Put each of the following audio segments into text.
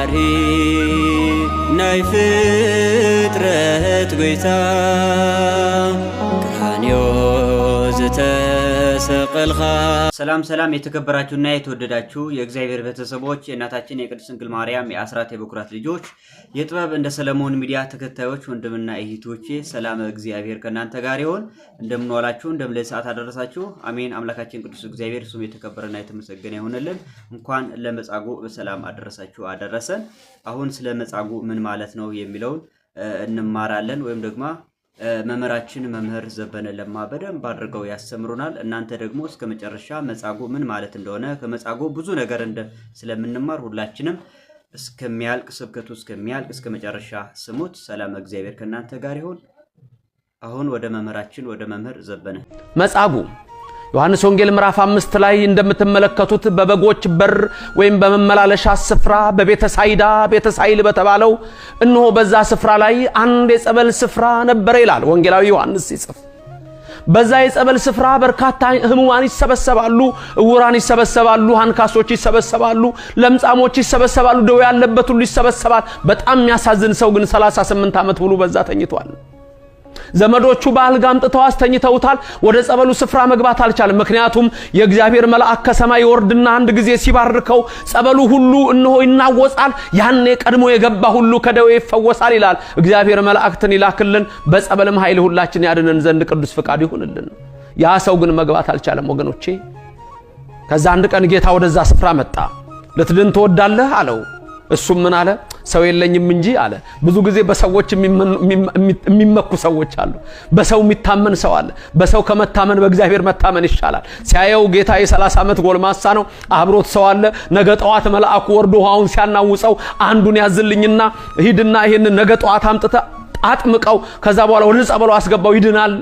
ፈጣሪ ናይ ፍጥረት ጎይታ ቀራንዮ ዝተሰቀልኻ። ሰላም የተከበራችሁና የተወደዳችሁ የእግዚአብሔር ቤተሰቦች የእናታችን የቅድስት ድንግል ማርያም የአስራት የበኩራት ልጆች የጥበብ እንደ ሰለሞን ሚዲያ ተከታዮች ወንድምና እህቶቼ ሰላም እግዚአብሔር ከናንተ ጋር ይሁን። እንደምን ዋላችሁ? እንደምን ለሰዓት አደረሳችሁ? አሜን። አምላካችን ቅዱስ እግዚአብሔር ስሙ የተከበረና የተመሰገነ ይሁንልን። እንኳን ለመጻጉዕ በሰላም አደረሳችሁ አደረሰን። አሁን ስለ መጻጉዕ ምን ማለት ነው የሚለውን እንማራለን ወይም ደግሞ መምህራችን መምህር ዘበነ ለማ በደንብ አድርገው ያስተምሩናል። እናንተ ደግሞ እስከ መጨረሻ መጻጉዕ ምን ማለት እንደሆነ ከመጻጉዕ ብዙ ነገር ስለምንማር ሁላችንም እስከሚያልቅ ስብከቱ እስከሚያልቅ እስከ መጨረሻ ስሙት። ሰላም እግዚአብሔር ከናንተ ጋር ይሁን። አሁን ወደ መምህራችን ወደ መምህር ዘበነ። መጻጉዕ ዮሐንስ ወንጌል ምዕራፍ 5 ላይ እንደምትመለከቱት በበጎች በር ወይም በመመላለሻ ስፍራ ቤተሳይል በተባለው እነሆ በዛ ስፍራ ላይ አንድ የጸበል ስፍራ ነበር ይላል ወንጌላዊ ዮሐንስ ሲጽፍ። በዛ የጸበል ስፍራ በርካታ ህሙማን ይሰበሰባሉ፣ እውራን ይሰበሰባሉ፣ አንካሶች ይሰበሰባሉ፣ ለምጻሞች ይሰበሰባሉ፣ ደዌ ያለበት ሁሉ ይሰበሰባል። በጣም የሚያሳዝን ሰው ግን 38 ዓመት ሙሉ በዛ ተኝቷል። ዘመዶቹ በአልጋ አምጥተው አስተኝተውታል። ወደ ጸበሉ ስፍራ መግባት አልቻለም። ምክንያቱም የእግዚአብሔር መልአክ ከሰማይ ይወርድና አንድ ጊዜ ሲባርከው ጸበሉ ሁሉ እነሆ ይናወጻል። ያኔ ቀድሞ የገባ ሁሉ ከደዌ ይፈወሳል ይላል። እግዚአብሔር መልአክትን ይላክልን በጸበልም ኃይል ሁላችን ያድነን ዘንድ ቅዱስ ፍቃድ ይሁንልን። ያ ሰው ግን መግባት አልቻለም ወገኖቼ። ከዛ አንድ ቀን ጌታ ወደዛ ስፍራ መጣ። ልትድን ትወዳለህ አለው። እሱም ምን አለ? ሰው የለኝም እንጂ አለ። ብዙ ጊዜ በሰዎች የሚመኩ ሰዎች አሉ። በሰው የሚታመን ሰው አለ። በሰው ከመታመን በእግዚአብሔር መታመን ይሻላል። ሲያየው ጌታ የ30 ዓመት ጎልማሳ ነው። አብሮት ሰው አለ። ነገ ጠዋት መልአኩ ወርዶ ውሃውን ሲያናውጸው አንዱን ያዝልኝና ሂድና ይሄን ነገ ጠዋት አምጥተ አጥምቀው ከዛ በኋላ ወደ ጸበሉ አስገባው ይድናል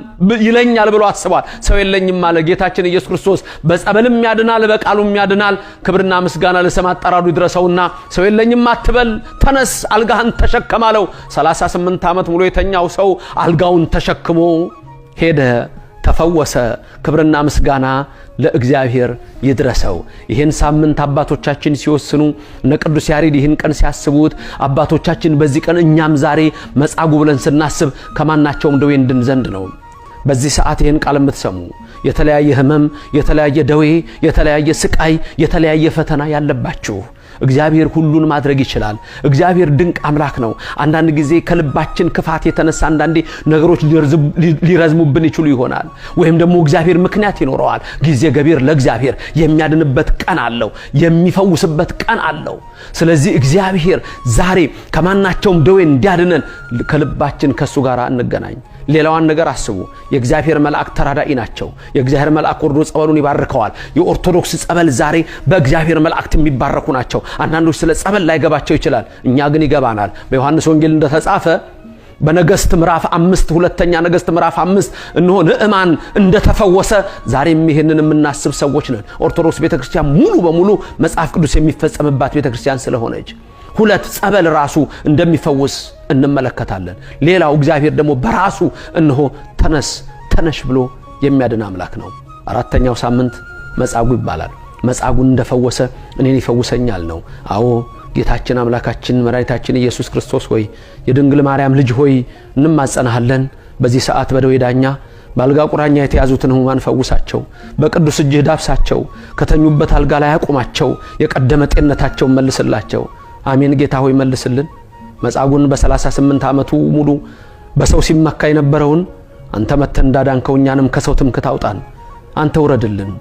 ይለኛል ብሎ አስቧል። ሰው የለኝም አለ። ጌታችን ኢየሱስ ክርስቶስ በጸበልም ያድናል በቃሉም ያድናል። ክብርና ምስጋና ለስም አጠራሩ ይድረሰውና ሰው የለኝም አትበል፣ ተነስ አልጋህን ተሸከም አለው። 38 ዓመት ሙሉ የተኛው ሰው አልጋውን ተሸክሞ ሄደ፣ ተፈወሰ። ክብርና ምስጋና ለእግዚአብሔር ይድረሰው። ይሄን ሳምንት አባቶቻችን ሲወስኑ እነ ቅዱስ ያሬድ ይሄን ቀን ሲያስቡት አባቶቻችን በዚህ ቀን እኛም ዛሬ መጻጉዕ ብለን ስናስብ ከማናቸውም ደዌ እንድን ዘንድ ነው። በዚህ ሰዓት ይሄን ቃል የምትሰሙ የተለያየ ህመም፣ የተለያየ ደዌ፣ የተለያየ ስቃይ፣ የተለያየ ፈተና ያለባችሁ እግዚአብሔር ሁሉን ማድረግ ይችላል። እግዚአብሔር ድንቅ አምላክ ነው። አንዳንድ ጊዜ ከልባችን ክፋት የተነሳ አንዳንዴ ነገሮች ሊረዝሙብን ይችሉ ይሆናል። ወይም ደግሞ እግዚአብሔር ምክንያት ይኖረዋል። ጊዜ ገቢር ለእግዚአብሔር የሚያድንበት ቀን አለው፣ የሚፈውስበት ቀን አለው። ስለዚህ እግዚአብሔር ዛሬ ከማናቸውም ደዌ እንዲያድነን ከልባችን ከሱ ጋር እንገናኝ። ሌላውን ነገር አስቡ። የእግዚአብሔር መልአክ ተራዳኢ ናቸው። የእግዚአብሔር መልአክ ወርዶ ጸበሉን ይባርከዋል። የኦርቶዶክስ ጸበል ዛሬ በእግዚአብሔር መልአክት የሚባረኩ ናቸው። አንዳንዶች ስለ ጸበል ላይገባቸው ይችላል። እኛ ግን ይገባናል። በዮሐንስ ወንጌል እንደተጻፈ በነገስት ምዕራፍ 5 ሁለተኛ ነገስት ምዕራፍ 5 እነሆ ንዕማን እንደተፈወሰ ዛሬም ይሄንን የምናስብ ሰዎች ነን። ኦርቶዶክስ ቤተክርስቲያን ሙሉ በሙሉ መጽሐፍ ቅዱስ የሚፈጸምባት ቤተክርስቲያን ስለሆነች ሁለት ጸበል ራሱ እንደሚፈውስ እንመለከታለን። ሌላው እግዚአብሔር ደግሞ በራሱ እነሆ ተነሽ ብሎ የሚያድን አምላክ ነው። አራተኛው ሳምንት መጻጉዕ ይባላል። መጻጉዕን እንደፈወሰ እኔን ይፈውሰኛል ነው። አዎ ጌታችን አምላካችን መድኃኒታችን ኢየሱስ ክርስቶስ ሆይ የድንግል ማርያም ልጅ ሆይ እንማጸናሃለን። በዚህ ሰዓት በደዌ ዳኛ ባልጋ ቁራኛ የተያዙትን ህሙማን ፈውሳቸው፣ በቅዱስ እጅህ ዳብሳቸው፣ ከተኙበት አልጋ ላይ አቁማቸው፣ የቀደመ ጤንነታቸውን መልስላቸው። አሜን። ጌታ ሆይ መልስልን። መጻጉዕን በ38 ዓመቱ ሙሉ በሰው ሲመካ የነበረውን አንተ መተህ እንዳዳንከው እኛንም ከሰው ትምክህት አውጣን። አንተ ውረድልን፣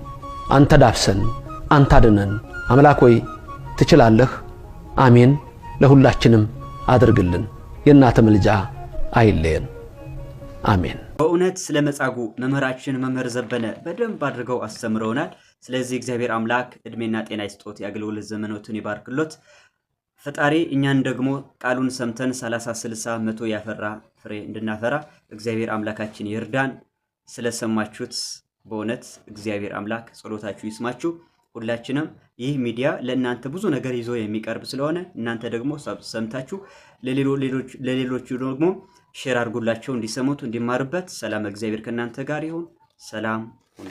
አንተ ዳብሰን፣ አንተ አድነን። አምላክ ሆይ ትችላለህ። አሜን። ለሁላችንም አድርግልን። የእናንተ ምልጃ አይለየን። አሜን። በእውነት ስለ መጻጉዕ መምህራችን መምህር ዘበነ በደንብ አድርገው አስተምረውናል። ስለዚህ እግዚአብሔር አምላክ እድሜና ጤና ይስጦት፣ ያገልግሎት ዘመኖትን ይባርክሎት። ፈጣሪ እኛን ደግሞ ቃሉን ሰምተን 30 60 100 ያፈራ ፍሬ እንድናፈራ እግዚአብሔር አምላካችን ይርዳን። ስለሰማችሁት በእውነት እግዚአብሔር አምላክ ጸሎታችሁ ይስማችሁ። ሁላችንም ይህ ሚዲያ ለእናንተ ብዙ ነገር ይዞ የሚቀርብ ስለሆነ እናንተ ደግሞ ሰምታችሁ ለሌሎቹ ደግሞ ሼር አድርጉላቸው እንዲሰሙት እንዲማሩበት። ሰላም እግዚአብሔር ከእናንተ ጋር ይሁን። ሰላም ሁኑ።